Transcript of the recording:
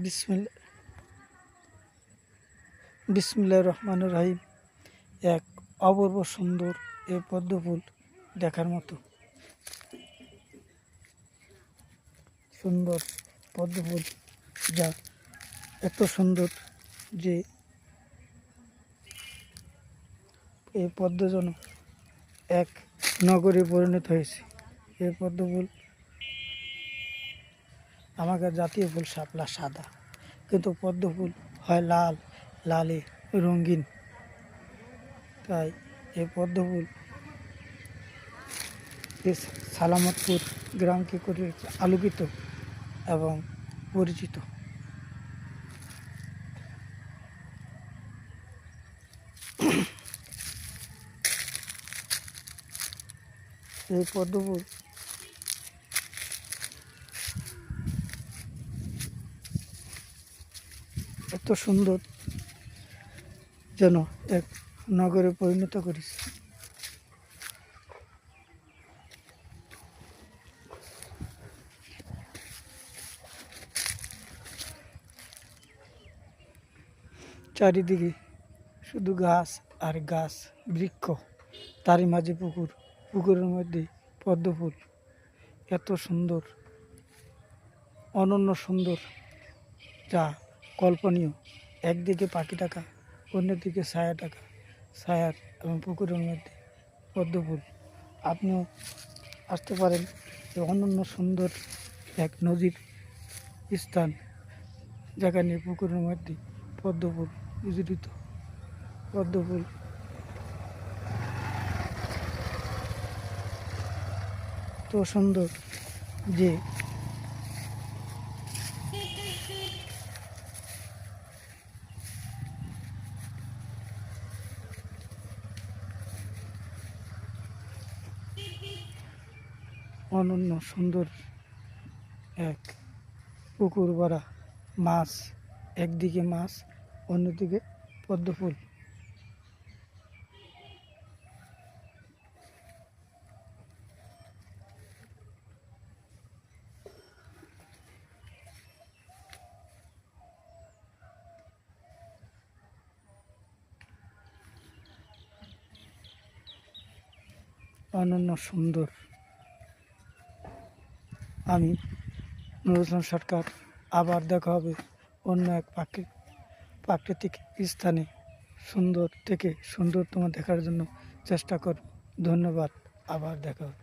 বিসমিল্লা বিসমিল্লাহির রহমানির রহিম। এক অপূর্ব সুন্দর এ পদ্ম ফুল দেখার মতো সুন্দর পদ্ম ফুল, যা এত সুন্দর যে এই পদ্ম যেন এক নগরে পরিণত হয়েছে। এই পদ্ম ফুল আমাদের জাতীয় ফুল শাপলা সাদা, কিন্তু পদ্ম ফুল হয় লাল, লালে রঙিন। তাই এই পদ্ম ফুল সালামতপুর গ্রামকে করে আলোকিত এবং পরিচিত। এই পদ্ম ফুল এত সুন্দর যেন এক নগরে পরিণত করেছে। চারিদিকে শুধু গাছ আর গাছ, বৃক্ষ, তারই মাঝে পুকুর, পুকুরের মধ্যে পদ্ম ফুল। এত সুন্দর, অনন্য সুন্দর, যা কল্পনীয়। একদিকে পাখি টাকা, অন্যদিকে ছায়া টাকা, ছায়ার এবং পুকুরের মধ্যে পদ্ম ফুল। আপনিও আসতে পারেন এই অনন্য সুন্দর এক নদীর স্থান, যেখানে পুকুরের মধ্যে পদ্ম ফুল বিজড়িত। পদ্ম ফুল তো সুন্দর যে অনন্য সুন্দর এক পুকুর ভরা মাছ, একদিকে মাছ, অন্যদিকে পদ্ম ফুল। অনন্য সুন্দর। আমি নুরুল ইসলাম সরকার। আবার দেখা হবে অন্য এক প্রাকৃতিক স্থানে। সুন্দর থেকে সুন্দরতম দেখার জন্য চেষ্টা করব। ধন্যবাদ। আবার দেখা হবে।